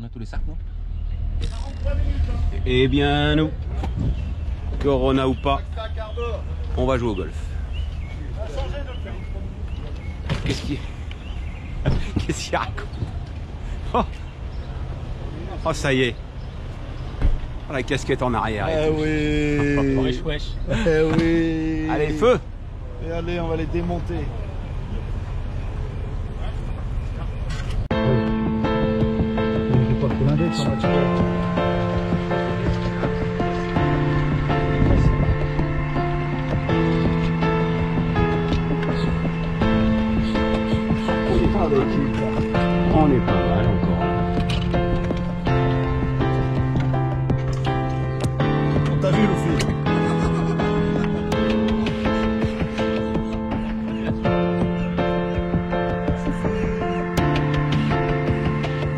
On a tous les sacs, non? Eh bien, nous, Corona ou pas, on va jouer au golf. Qu'est-ce qu'il y a? Qu'est-ce qu'il y a? Oh. Oh, ça y est. Oh, la casquette en arrière. Eh oui. Wesh, wesh. Eh oui. Allez, feu. Et allez, on va les démonter. Pas trop l'index en match. On est pas mal encore. On t'a vu, Luffy.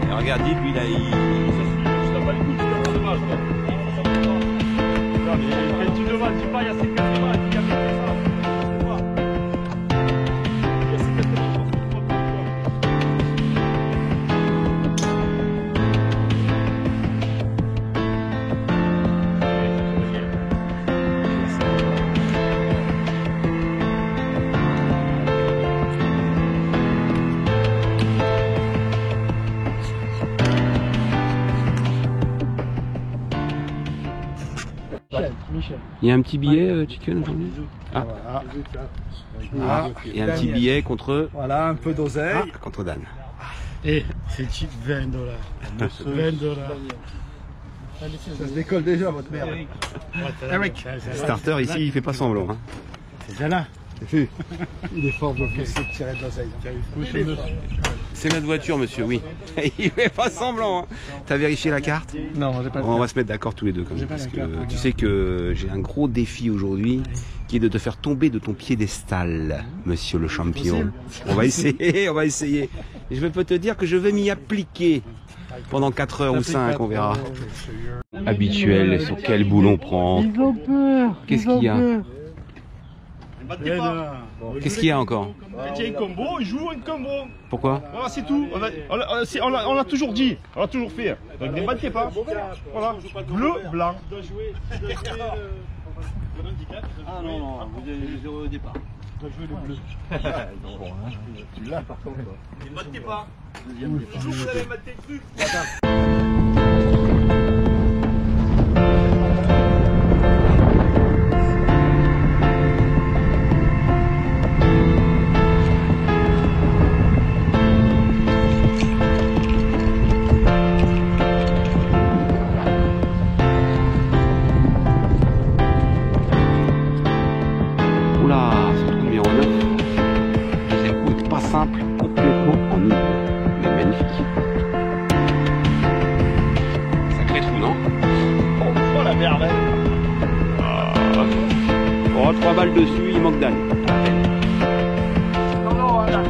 Et regarde, lui là, il... Quand tu demandes, dis pas, il y a 50 balles, il y a 50 balles. Michel. Il y a un petit billet, Chicken, aujourd'hui? Ah. Voilà. Il y a un petit billet contre... Voilà, un peu d'oseille. Ah, contre Dan. Et c'est cheap, $20. $20. Ça se décolle déjà, votre merde. Eric. Starter ici, il fait pas semblant. Hein. C'est déjà là. Il est fort, donc c'est de tirer de l'oseille. C'est notre voiture, monsieur, oui. Il fait pas semblant. Hein. T'as vérifié la carte? Non, j'ai pas On va se mettre d'accord tous les deux, quand même, parce que tu sais que j'ai un gros défi aujourd'hui, qui est de te faire tomber de ton piédestal, monsieur le champion. On va essayer, on va essayer. Et je peux te dire que je vais m'y appliquer pendant 4 heures ou 5, on verra. Habituel, sur quel boule on prend? Ils ont peur. Qu'est-ce qu'il y a? Qu'est-ce qu'il y a encore? Il y a un combo, il joue un combo. Pourquoi? Voilà, c'est tout. On l'a toujours dit, on l'a toujours fait. Donc ne battez pas. Voilà, bleu, blanc. Ah non, non, vous avez 0 au départ. Je dois jouer le bleu. Tu l'as par contre. Ne battez pas. Toujours vous allez battre le truc. Complètement ennuyeux, mais magnifique. Sacré trou, non? Oh la merde. Oh, 3 balles dessus, il manque d'âne. Non, non, voilà.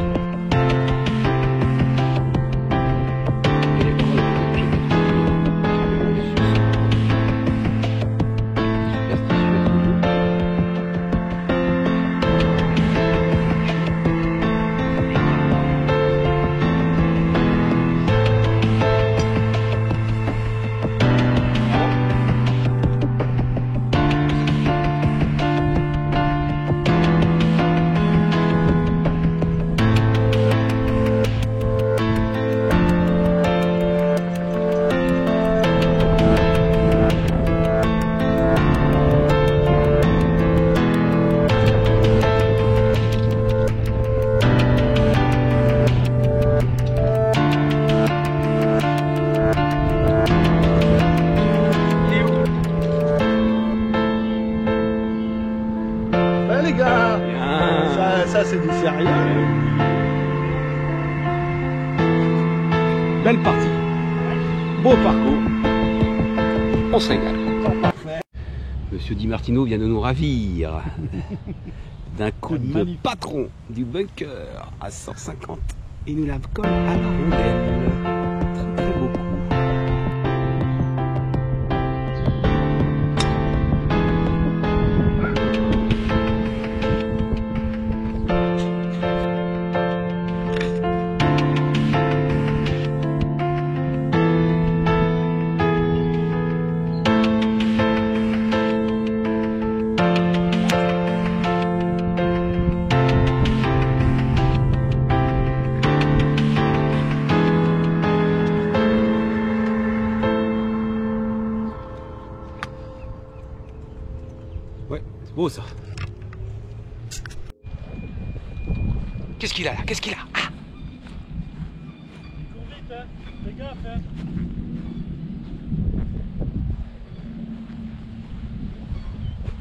Les gars, ça c'est du sérieux. Belle partie. Beau parcours. On se régale. Monsieur Di Martino vient de nous ravir d'un coup de patron du bunker à 150. Il nous la colle à la rondelle. Très très beau coup. beau ça. Qu'est-ce qu'il a là? Qu'est-ce qu'il a? Ah! Ils courent vite, hein. Fais gaffe, hein.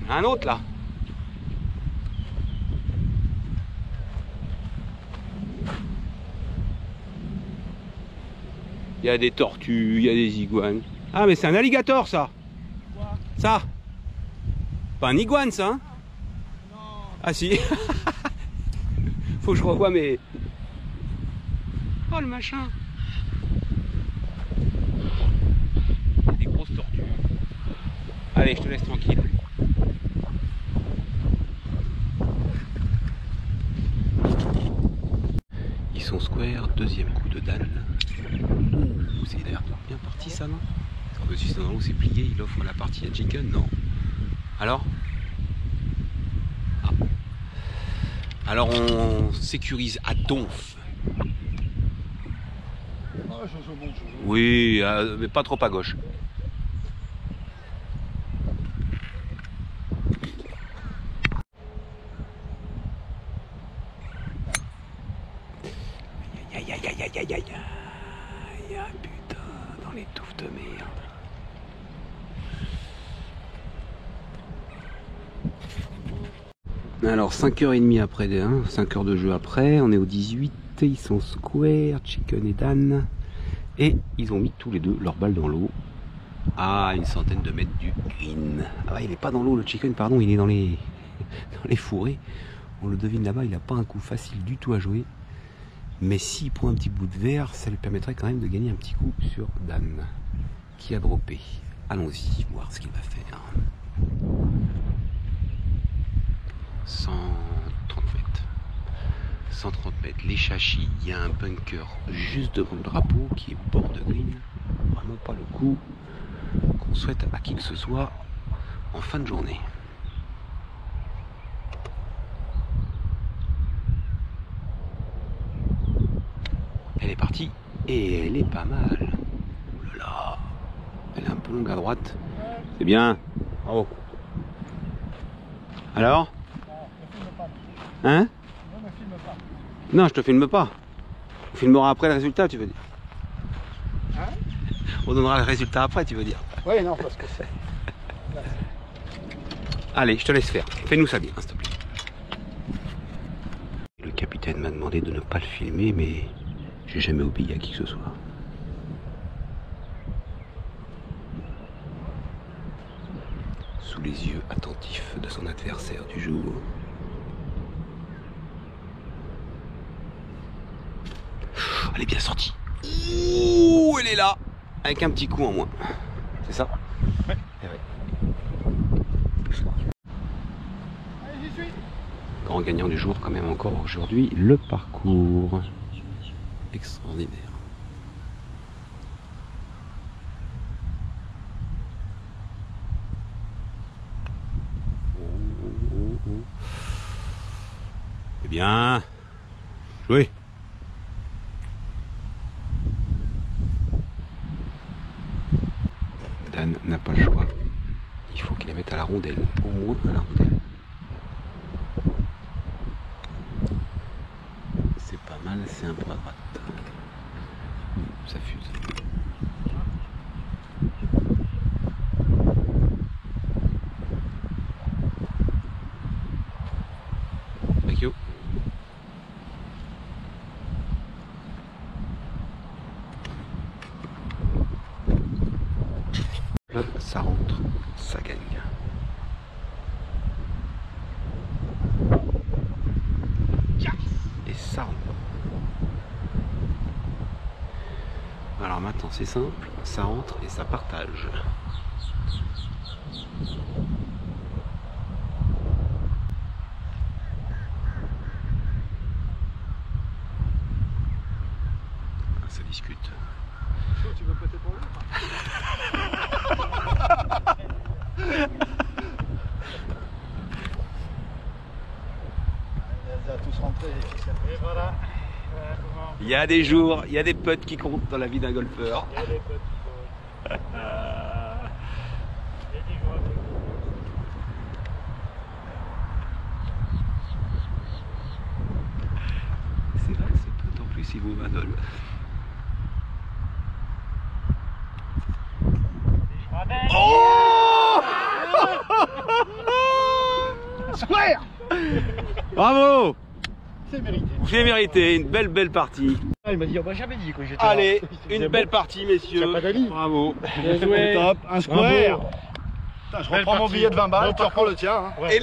Un autre là. Il y a des tortues, il y a des iguanes. Ah mais c'est un alligator ça. Quoi? Ça. Pas un iguane ça hein? Non. Ah si. Faut que je revoie mes... Oh le machin. Des grosses tortues. Allez, je te laisse tranquille. Ils sont square, deuxième coup de Dan. Ouh, c'est d'ailleurs bien parti ça non? Parce que si c'est dans l'eau c'est plié, il offre la partie à chicken, non? Alors? Ah. Alors on sécurise à donf. Ah, Jojo, bon Jojo. Oui, mais pas trop à gauche. Aïe aïe aïe aïe aïe aïe aïe. Ah putain, dans les touffes de merde. Alors 5h30 après, 5 heures de jeu après, on est au 18, ils sont square, Chicken et Dan. Et ils ont mis tous les deux leurs balles dans l'eau. À une centaine de mètres du green. Ah ouais, il est pas dans l'eau le Chicken, pardon, il est dans les fourrés. On le devine là-bas, il n'a pas un coup facile du tout à jouer. Mais s'il prend un petit bout de verre, ça lui permettrait quand même de gagner un petit coup sur Dan, qui a droppé. Allons-y, voir ce qu'il va faire. 130 mètres. 130 mètres, les chachis, il y a un bunker juste devant le drapeau qui est bord de green. Vraiment pas le coup qu'on souhaite à qui que ce soit en fin de journée. Elle est partie et elle est pas mal. Oh là là, elle est un peu longue à droite. C'est bien. Bravo. Alors? Hein? Non, je te filme pas. On filmera après le résultat, tu veux dire? Hein? On donnera le résultat après, tu veux dire? Oui, non, parce que c'est... Allez, je te laisse faire. Fais-nous ça bien, s'il te plaît. Le capitaine m'a demandé de ne pas le filmer, mais j'ai jamais obéi à qui que ce soit. Sous les yeux attentifs de son adversaire du jour. Elle est bien sortie. Ouh, elle est là. Avec un petit coup en moins. C'est ça? Ouais. Eh ouais. Allez, j'y suis. Grand gagnant du jour quand même encore aujourd'hui, le parcours. Extraordinaire. Eh bien, jouez. Dan n'a pas le choix. Il faut qu'il la mette à la rondelle, au moins à la rondelle. C'est pas mal, c'est un peu à droite. Ça fuse. Thank you. Là, ça rentre, ça gagne. Et ça rentre. Alors maintenant c'est simple, ça rentre et ça partage. Ça discute. Tu veux péter pour lui? Ils ont tous rentré, les ficelles. Et voilà. Il y a des jours, il y a des putts qui comptent dans la vie d'un golfeur. Il y a des potes qui font. Il y a des joueurs. aussi beau, Manol. Oh Square. Bravo. C'est mérité. C'est mérité, une belle partie. Il m'a dit, on m'a jamais dit que j'étais Allez, là. une belle partie, messieurs. Pas d'amis. Bravo. Bien joué. Top, un square. Bravo. Putain, je reprends mon billet de 20 balles, tu reprends le tien. Hein. Ouais.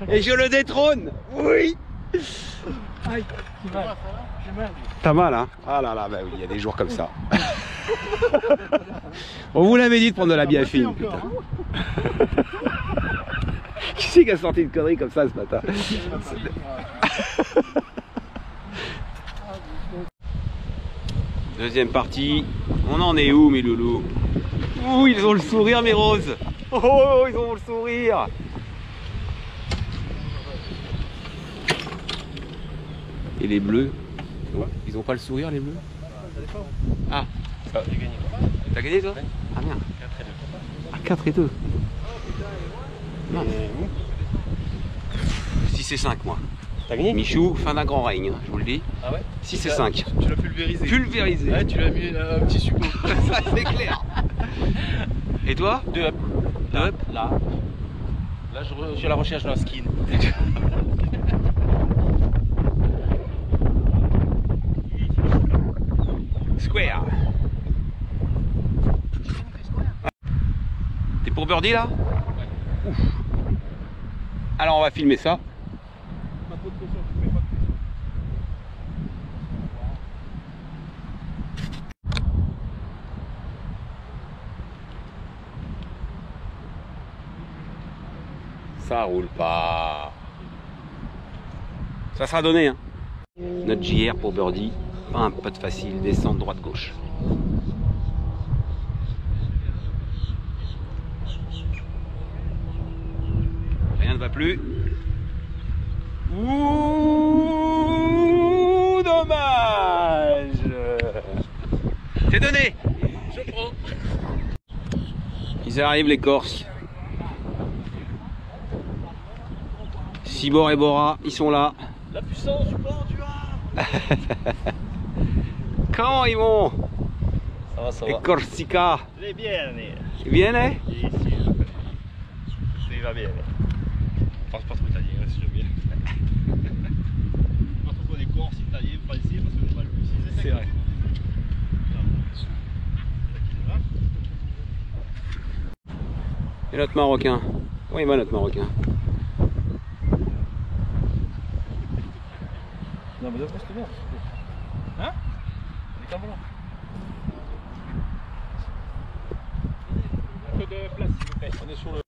Et je le détrône. Oui. Aïe, j'ai mal. J'ai mal. T'as mal, hein? Ah là là, bah oui, il y a des jours comme ça. On vous l'avait dit de prendre de la biafine, putain. Qui c'est qui a sorti une connerie comme ça ce matin? Deuxième partie. On en est où, mes loulous? Ouh, ils ont le sourire, mes roses. Oh, ils ont le sourire. Et les bleus? Ils ont pas le sourire, les bleus? Ah, j'ai gagné. T'as gagné, toi? Ah merde. 4 et 2. Non. 6 et 5, moi. T'as gagné? Michou, fin d'un grand règne, je vous le dis. Ah ouais? 6 et 5. Tu l'as pulvérisé. Pulvérisé. Ouais, tu l'as mis un petit succo. Ça, c'est clair. Et toi? 2 up. Là. Là, je suis à la recherche d'un skin. Square. T'es pour birdie là? Ouf. Alors on va filmer ça. Ça roule pas. Ça sera donné, hein. Notre JR pour birdie. Pas un putt facile, descendre droite-gauche. Rien ne va plus. Ouh, dommage. C'est donné. Je prends. Ils arrivent, les Corses. Cibor et Bora, ils sont là. La puissance du port, tu as. Comment ils vont? Ça Les va. Corsica. Il est bien, Viennent? il va bien. Pense pas trop italien, si je veux. Pas trop des Corses italiens, français, parce que je ne pas le plus. C'est vrai. Et notre Marocain. Comment il va, notre Marocain? Non, mais d'après, c'est bien. Hein? On est comme là. Un peu de place, s'il vous plaît. On est sur le.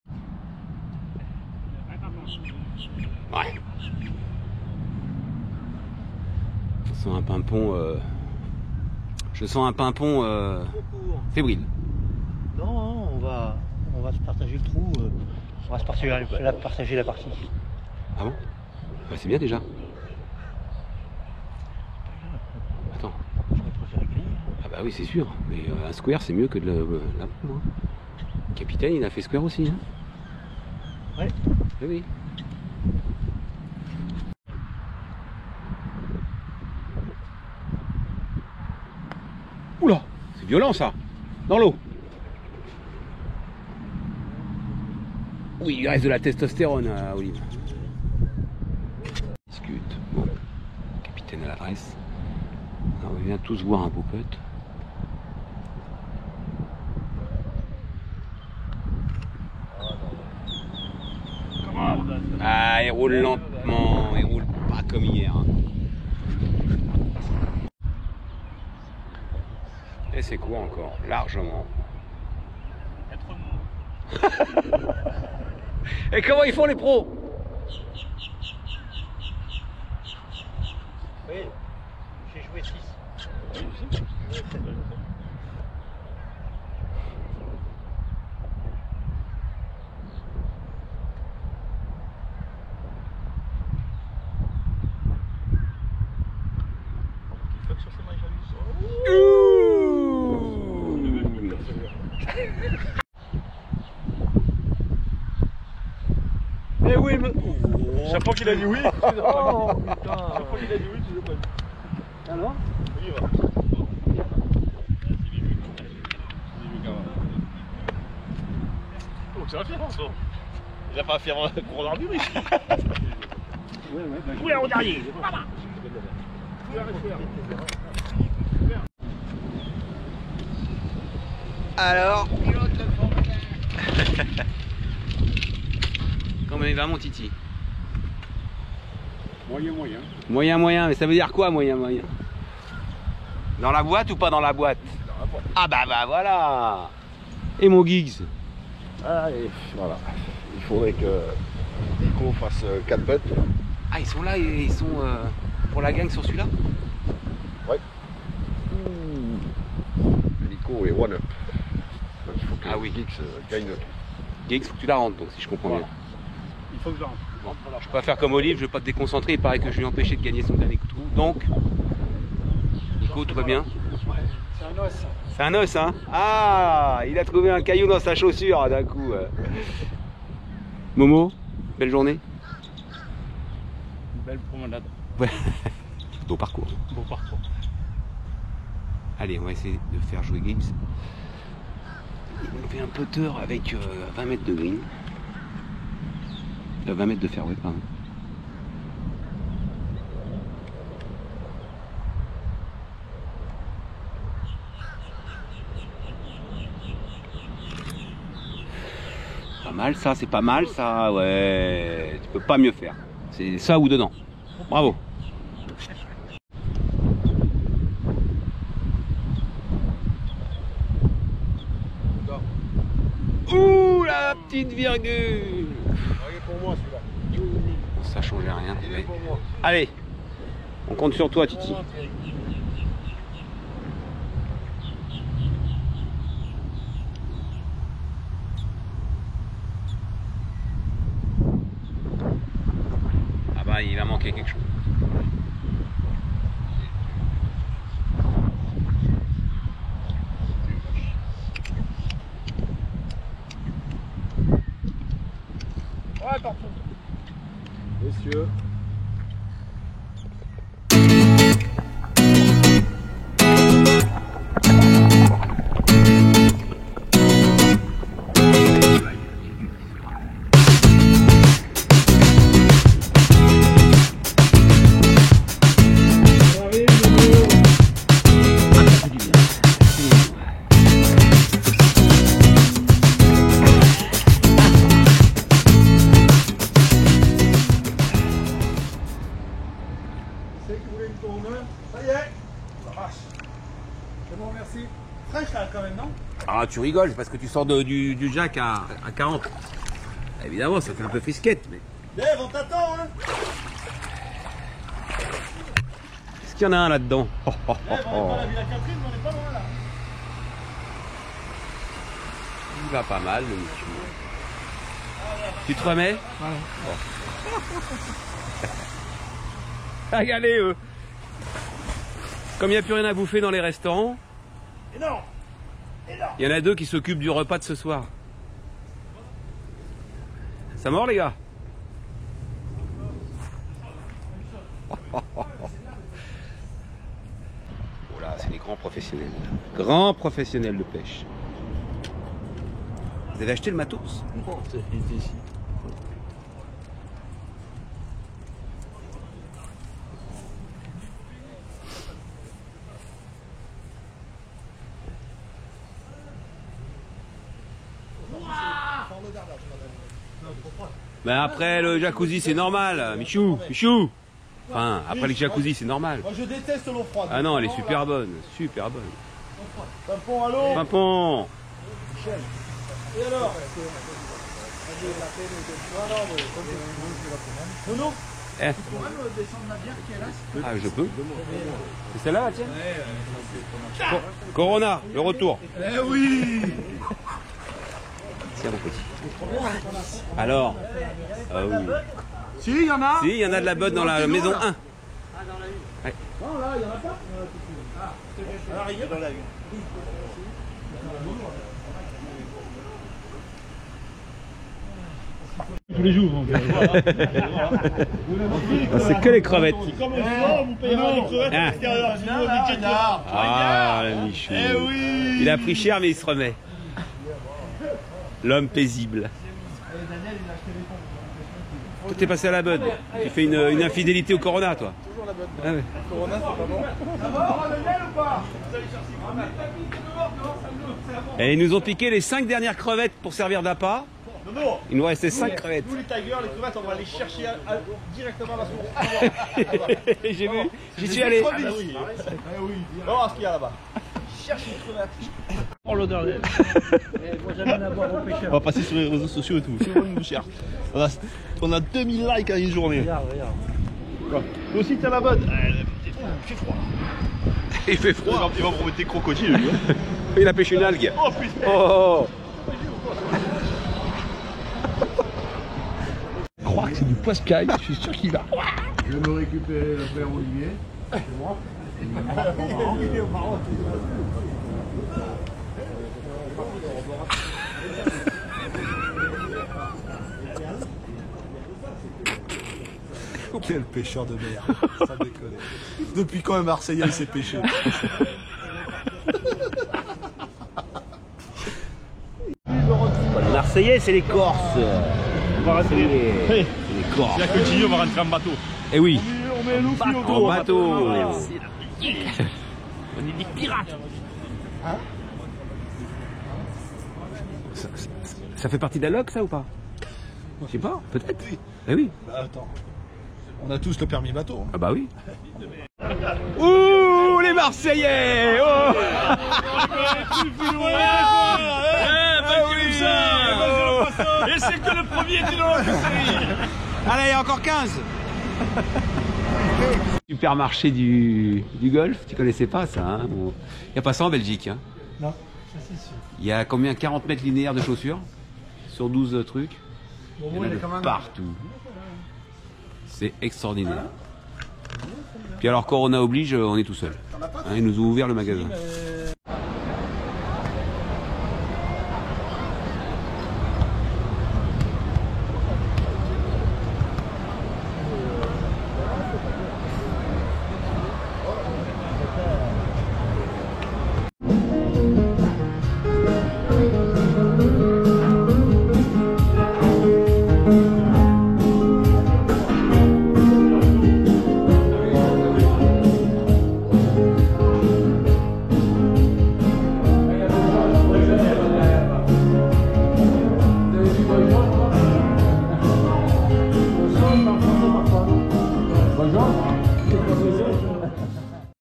Ouais. Je sens un pimpon. Je sens un pimpon fébrile. Non, on va se partager le trou. On va se partager la partie. Ah bon? Bah, c'est bien déjà. Attends. J'aurais préféré gagner. Ah bah oui, c'est sûr. Mais un square, c'est mieux que de la poule. Hein. Le capitaine, il a fait square aussi. Hein. Ouais. Oui, oui. Oula, c'est violent ça. Dans l'eau. Oui, il reste de la testostérone, Olive. Discute. Bon. Capitaine à l'adresse. Alors, on vient tous voir un beau putt. Ah, il roule lentement, il roule pas comme hier. Et c'est quoi encore? Largement. Et comment ils font les pros? Oui, j'ai joué 6. Eh oui, mais... Chaque fois qu'il a dit oui, Oh putain. chaque fois qu'il a dit oui, tu l'as pas vu. Alors? On y va. Oh, c'est référence, ça. Il a pas à faire un cours d'armure ici. Oui, au dernier. Alors comment il va mon Titi? Moyen, moyen. Moyen moyen, mais ça veut dire quoi moyen moyen? Dans la boîte ou pas dans la boîte? Ah bah voilà. Et mon Giggs? Ah, et voilà. Il faudrait que Nico fasse 4 bêtes. Ah ils sont là, ils sont pour la gang sur celui-là? Ouais. Nico est one up. Donc, il faut que Ah oui. Giggs gagne tout. Giggs, faut que tu la rentres donc si je comprends bien. Il faut que je rentre. Bon, je vais pas faire comme Olive, je vais pas te déconcentrer, il paraît que je lui ai empêché de gagner son dernier trou. Donc, Nico, tout va bien? C'est un os. C'est un os, hein? Ah, il a trouvé un caillou dans sa chaussure d'un coup. Momo, belle journée? Une belle promenade. Ouais. Beau parcours. Beau parcours. Allez, on va essayer de faire jouer Gibbs. Il fait un putter avec 20 mètres de green. 20 mètres de fairway, pardon. Pas mal ça, c'est pas mal ça, ouais. Tu peux pas mieux faire. C'est ça ou dedans. Bravo. Ouh la petite virgule. Pour moi celui-là. Ça changeait rien. Mais... Allez, on compte sur toi Titi. Ah bah il va manquer quelque chose. Ouais, partout. Messieurs. Fraîche là quand même, non? Ah tu rigoles, c'est parce que tu sors du jack à 40. Évidemment ça fait un peu frisquette mais... Dave, on t'attend hein. Est-ce qu'il y en a un là-dedans? Dave, on est pas à la Villa Catherine, mais on est pas loin là. Il va pas mal le Michou. Tu te remets? Voilà. Regardez eux. Comme il n'y a plus rien à bouffer dans les restaurants, Et non. il y en a deux qui s'occupent du repas de ce soir. Ça mord les gars? Oh là, c'est des grands professionnels. Grands professionnels de pêche. Vous avez acheté le matos? Non, c'est ici. Mais après le jacuzzi c'est normal, Michou, Michou. Enfin, après le jacuzzi c'est normal. Moi je déteste l'eau froide. Ah non, elle est super bonne, super bonne. Pimpon, allô. Pimpon. Et alors? Nono? Eh. Tu pourrais me descendre la bière qui est là? Ah, je peux. C'est celle-là, la tienne? Corona, le retour. Eh oui. Tiens, mon petit. Alors? Ah oui. Si, il y en a. Si, il y en a de la bonne dans la maison 1. Non, là, il y en a pas. À la rigueur, dans la tous les jours. C'est que les crevettes. C'est comme au soir, vous payerez les crevettes à l'extérieur. Ah, le Michou. Il a pris cher, mais il se remet. L'homme paisible. Toi, t'es passé à la Bud. Tu fais une infidélité au Corona, toi. Toujours la Bud. Ah ouais. Corona, c'est pas bon. Ça va, on a le miel ou pas? Et ils nous ont piqué les 5 dernières crevettes pour servir d'appât. Il nous restait 5 crevettes. Nous, les tigers, les crevettes, on va les chercher directement à la source. J'ai vu. J'y suis allé. Ah bah oui. Oh, ce qu'il y a là-bas. Cherche une crevette. Oh l'odeur d'elle. Moi j'aime bien avoir au pêcheur. On va passer sur les réseaux sociaux et tout. C'est vraiment cher. On a 2000 likes en une journée. Regarde, regarde. Quoi? Toi aussi, t'as la bonne. Il fait froid. Il fait froid. Il va promettre crocodile, lui. Il a pêché une algue. Oh putain. Oh. Je crois que c'est du poiscaille, je suis sûr qu'il va. Je vais me récupérer le père Olivier. C'est moi. Quel pêcheur de merde, ça déconne. Depuis quand un Marseillais il s'est pêché? Les Marseillais, c'est les Corses. On va rentrer. Les Corses. Si la continue, on va rentrer en bateau. Eh oui. On met Luffy En bateau. On est des pirates. Ça fait partie de la log, ça ou pas? Je sais pas, peut-être. Eh oui. Bah, attends, on a tous le permis bateau. Hein. Ah bah oui. Ouh, les Marseillais. Oh. Et c'est que le premier du nom. Allez, encore 15. Supermarché du Golfe, tu connaissais pas ça, hein? Il n'y a pas ça en Belgique, hein? Non, ça c'est sûr. Il y a combien? 40 mètres linéaires de chaussures sur 12 trucs. Bon, Il y en a de partout. C'est extraordinaire. Puis alors Corona oblige, on est tout seul. Hein, ils nous ont ouvert le magasin.